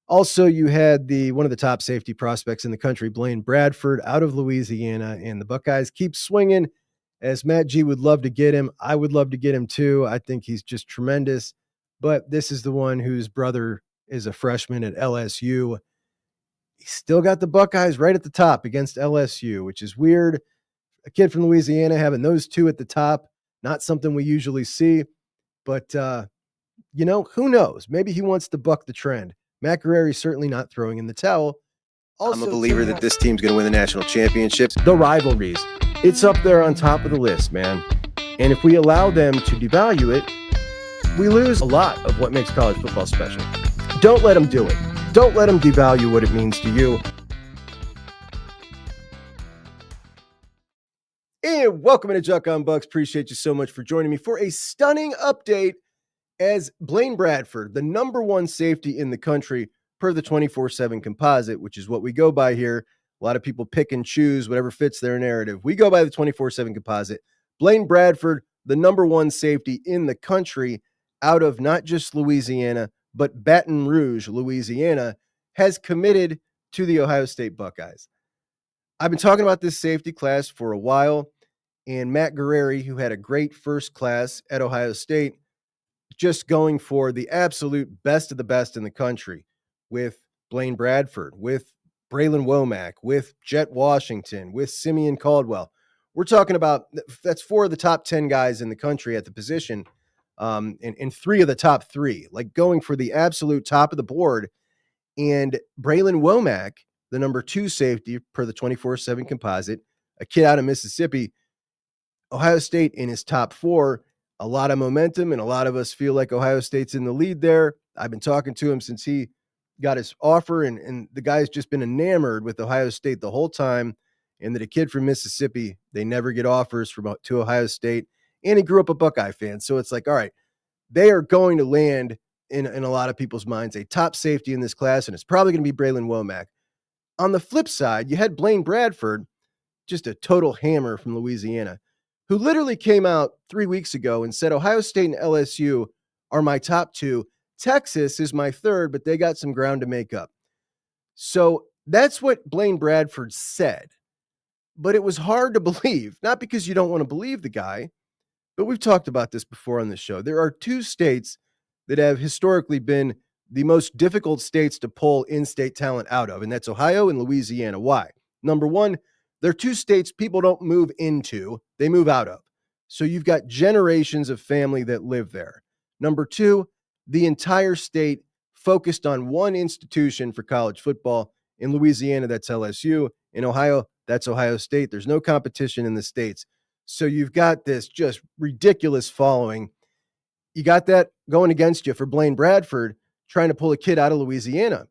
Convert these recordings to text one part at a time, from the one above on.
Also, you had one of the top safety prospects in the country, Blaine Bradford, out of Louisiana, and the Buckeyes keep swinging. As Matt G would love to get him, I would love to get him too. I think he's just tremendous. But this is the one whose brother is a freshman at LSU. He's still got the Buckeyes right at the top against LSU, which is weird. A kid from Louisiana having those two at the top, not something we usually see. But, who knows? Maybe he wants to buck the trend. Matt Guerreri certainly not throwing in the towel. Also, I'm a believer that this team's going to win the national championships. The rivalries, it's up there on top of the list, man. And if we allow them to devalue it, we lose a lot of what makes college football special. Don't let them do it. Don't let them devalue what it means to you. And welcome to JUCK on Bucks. Appreciate you so much for joining me for a stunning update as Blaine Bradford, the number one safety in the country per the 24/7 composite, which is what we go by here. A lot of people pick and choose whatever fits their narrative. We go by the 24/7 composite. Blaine Bradford, the number one safety in the country out of not just Louisiana, but Baton Rouge, Louisiana, has committed to the Ohio State Buckeyes. I've been talking about this safety class for a while, and Matt Guerreri, who had a great first class at Ohio State, just going for the absolute best of the best in the country with Blaine Bradford, with Bralan Womack, with Jet Washington, with Simeon Caldwell. We're talking about that's 4 of the top 10 guys in the country at the position, and 3 of the top 3, like going for the absolute top of the board. And Bralan Womack, the number 2 safety per the 24/7 composite, a kid out of Mississippi, Ohio State in his top 4, a lot of momentum, and a lot of us feel like Ohio State's in the lead there. I've been talking to him since he got his offer, and the guy's just been enamored with Ohio State the whole time, and that a kid from Mississippi, they never get offers to Ohio State, and he grew up a Buckeye fan. So it's like, all right, they are going to land in a lot of people's minds a top safety in this class, and it's probably going to be Bralan Womack. On the flip side, you had Blaine Bradford, just a total hammer from Louisiana, who literally came out 3 weeks ago and said, Ohio State and LSU are my top 2. Texas is my 3rd, but they got some ground to make up. So that's what Blaine Bradford said. But it was hard to believe, not because you don't want to believe the guy, but we've talked about this before on the show. There are 2 states that have historically been the most difficult states to pull in-state talent out of, and that's Ohio and Louisiana. Why? Number one, they're 2 states people don't move into, they move out of. So you've got generations of family that live there. Number 2, the entire state focused on one institution for college football. In Louisiana, that's LSU. In Ohio, that's Ohio State. There's no competition in the states. So you've got this just ridiculous following. You got that going against you for Blaine Bradford trying to pull a kid out of Louisiana,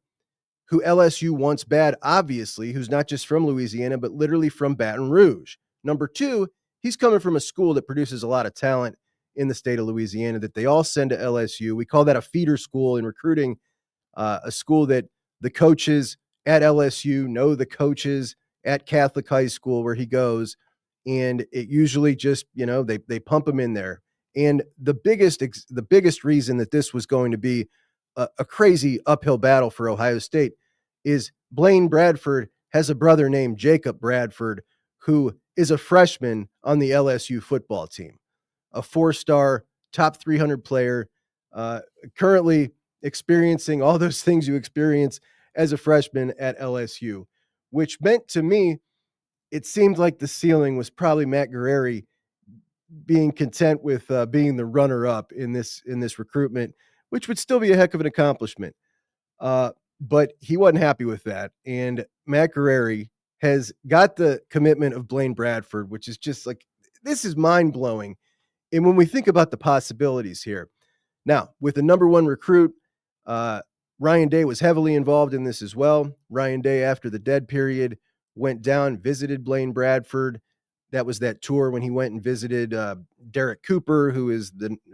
who LSU wants bad, obviously, who's not just from Louisiana, but literally from Baton Rouge. Number 2, he's coming from a school that produces a lot of talent in the state of Louisiana that they all send to LSU. We call that a feeder school in recruiting, a school that the coaches at LSU know the coaches at Catholic high school where he goes. And it usually just, they pump him in there. And the biggest reason that this was going to be a crazy uphill battle for Ohio State is Blaine Bradford has a brother named Jacob Bradford, who is a freshman on the LSU football team, a 4-star, top 300 player, currently experiencing all those things you experience as a freshman at LSU, which meant to me, it seemed like the ceiling was probably Matt Guerreri being content with being the runner-up in this recruitment, which would still be a heck of an accomplishment. But he wasn't happy with that. And Matt Guerreri has got the commitment of Blaine Bradford, which is just like, this is mind-blowing. And when we think about the possibilities here, now with the number 1 recruit, Ryan Day was heavily involved in this as well. Ryan Day, after the dead period, went down, visited Blaine Bradford. That was that tour when he went and visited Derek Cooper, who is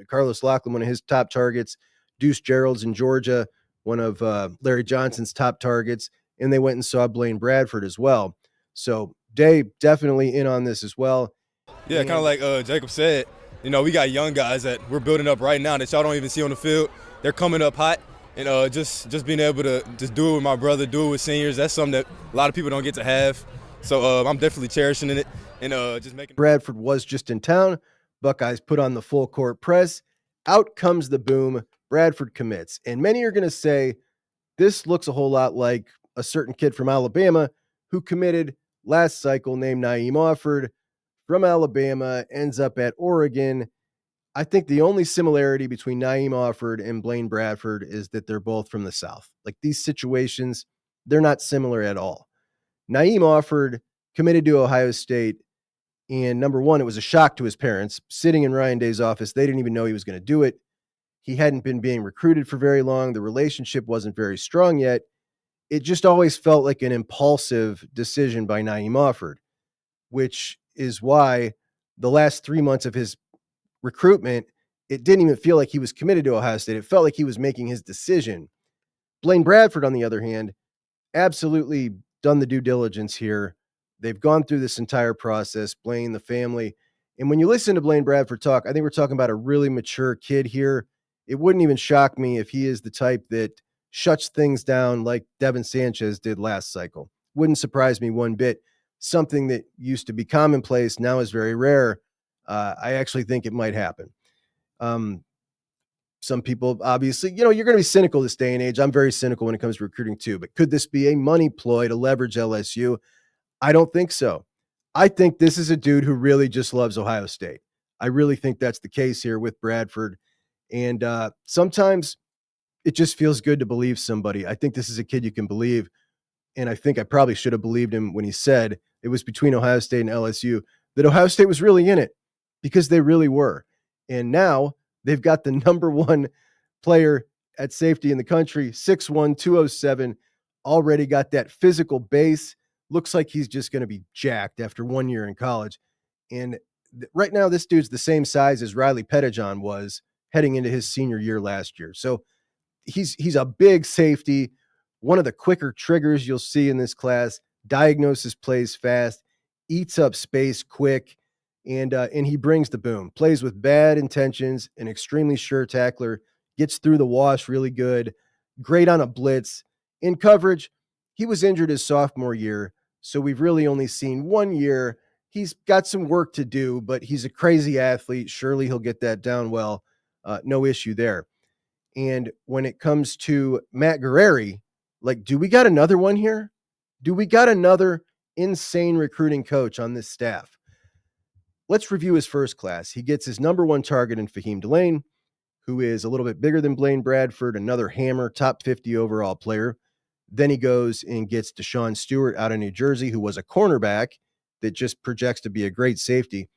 Carlos Lachlan, one of his top targets, Deuce Gerald's in Georgia, one of Larry Johnson's top targets, and they went and saw Blaine Bradford as well. So Day definitely in on this as well. Yeah, kind of like Jacob said, we got young guys that we're building up right now that y'all don't even see on the field. They're coming up hot, and just being able to just do it with my brother, do it with seniors. That's something that a lot of people don't get to have. So I'm definitely cherishing it and just making. Bradford was just in town. Buckeyes put on the full court press. Out comes the boom. Bradford commits. And many are going to say this looks a whole lot like a certain kid from Alabama who committed last cycle named Naeem Offord from Alabama, ends up at Oregon. I think the only similarity between Naeem Offord and Blaine Bradford is that they're both from the South. Like these situations, they're not similar at all. Naeem Offord committed to Ohio State, and number one, it was a shock to his parents. Sitting in Ryan Day's office, they didn't even know he was going to do it. He hadn't been being recruited for very long. The relationship wasn't very strong yet. It just always felt like an impulsive decision by Naeem Offord, which is why the last 3 months of his recruitment, it didn't even feel like he was committed to Ohio State. It felt like he was making his decision. Blaine Bradford, on the other hand, absolutely done the due diligence here. They've gone through this entire process, Blaine, the family. And when you listen to Blaine Bradford talk, I think we're talking about a really mature kid here. It wouldn't even shock me if he is the type that shuts things down like Devin Sanchez did last cycle. Wouldn't surprise me one bit. Something that used to be commonplace now is very rare. I actually think it might happen. Some people, obviously, you're going to be cynical this day and age. I'm very cynical when it comes to recruiting too. But could this be a money ploy to leverage LSU? I don't think so. I think this is a dude who really just loves Ohio State. I really think that's the case here with Bradford. And sometimes it just feels good to believe somebody. I think this is a kid you can believe. And I think I probably should have believed him when he said it was between Ohio State and LSU, that Ohio State was really in it, because they really were. And now they've got the number one player at safety in the country, 6'1", 207, already got that physical base. Looks like he's just going to be jacked after 1 year in college. And right now, this dude's the same size as Riley Pettijohn was heading into his senior year last year. So he's a big safety, one of the quicker triggers you'll see in this class. Diagnosis plays fast, eats up space quick, and he brings the boom. Plays with bad intentions, an extremely sure tackler, gets through the wash really good, great on a blitz. In coverage, he was injured his sophomore year, so we've really only seen 1 year. He's got some work to do, but he's a crazy athlete. Surely he'll get that down well. No issue there. And when it comes to Matt Guerreri, like, do we got another one here? Do we got another insane recruiting coach on this staff? Let's review his first class. He gets his number one target in Fahim Delane, who is a little bit bigger than Blaine Bradford, another hammer, top 50 overall player. Then he goes and gets Deshaun Stewart out of New Jersey, who was a cornerback that just projects to be a great safety.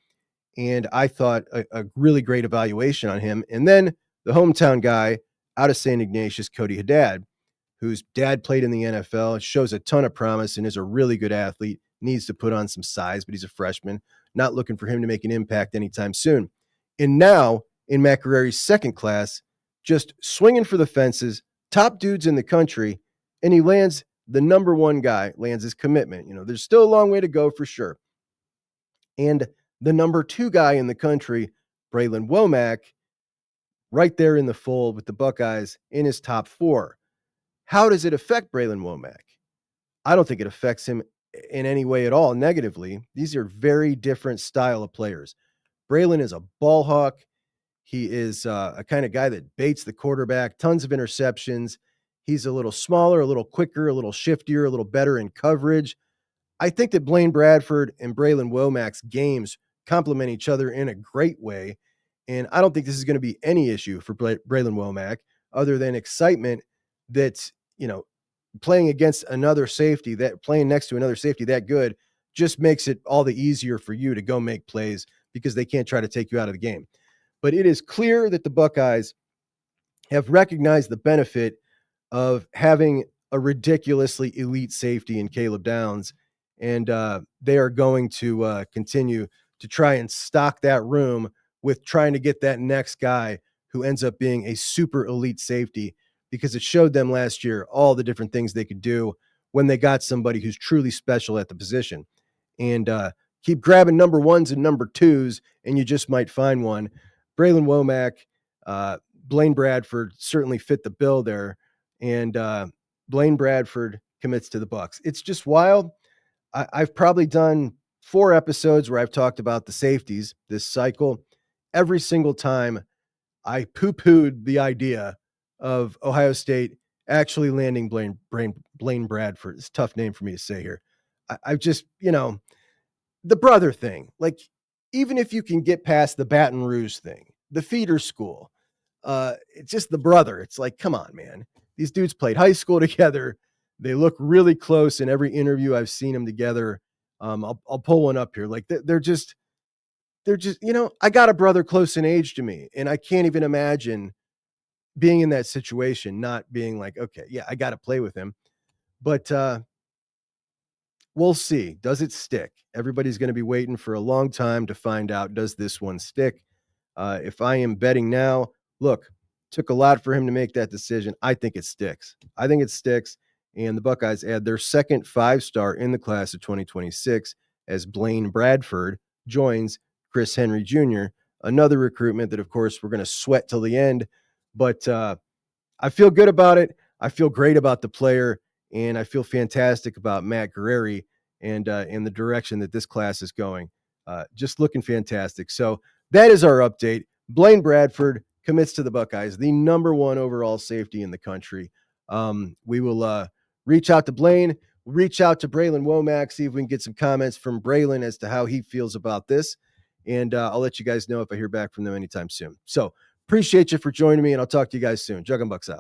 And I thought a really great evaluation on him. And then the hometown guy out of St. Ignatius, Cody Haddad, whose dad played in the NFL, shows a ton of promise and is a really good athlete, needs to put on some size, but he's a freshman, not looking for him to make an impact anytime soon. And now in Matt Guerreri's second class, just swinging for the fences, top dudes in the country, and he lands the number one guy, lands his commitment. There's still a long way to go for sure. And the number two guy in the country, Bralan Womack, right there in the fold with the Buckeyes in his top four. How does it affect Bralan Womack? I don't think it affects him in any way at all negatively. These are very different style of players. Bralan is a ball hawk. He is a kind of guy that baits the quarterback, tons of interceptions. He's a little smaller, a little quicker, a little shiftier, a little better in coverage. I think that Blaine Bradford and Bralan Womack's games complement each other in a great way. And I don't think this is going to be any issue for Bralan Womack other than excitement that, playing against another safety, that playing next to another safety that good just makes it all the easier for you to go make plays because they can't try to take you out of the game. But it is clear that the Buckeyes have recognized the benefit of having a ridiculously elite safety in Caleb Downs. And they are going to continue to try and stock that room with trying to get that next guy who ends up being a super elite safety, because it showed them last year all the different things they could do when they got somebody who's truly special at the position. And keep grabbing number ones and number twos, and you just might find one. Bralan Womack, Blaine Bradford certainly fit the bill there. and Blaine Bradford commits to the Bucks. It's just wild. I've probably done 4 episodes where I've talked about the safeties this cycle. Every single time I poo-pooed the idea of Ohio State actually landing Blaine Bradford. It's a tough name for me to say here. I've just, the brother thing, like, even if you can get past the Baton Rouge thing, the feeder school, it's just the brother. It's like, come on, man. These dudes played high school together. They look really close in every interview I've seen them together. I'll pull one up here. Like they're just, I got a brother close in age to me, and I can't even imagine being in that situation, not being like, okay, yeah, I got to play with him. But we'll see. Does it stick? Everybody's going to be waiting for a long time to find out, does this one stick? If I am betting now, look, took a lot for him to make that decision. I think it sticks. And the Buckeyes add their second 5-star in the class of 2026 as Blaine Bradford joins Chris Henry Jr., another recruitment that, of course, we're going to sweat till the end. But I feel good about it. I feel great about the player, and I feel fantastic about Matt Guerreri and in the direction that this class is going. Just looking fantastic. So that is our update. Blaine Bradford commits to the Buckeyes, the number 1 overall safety in the country. We will reach out to Blaine, reach out to Bralan Womack, see if we can get some comments from Bralan as to how he feels about this. And I'll let you guys know if I hear back from them anytime soon. So appreciate you for joining me, and I'll talk to you guys soon. Jug and Bucks out.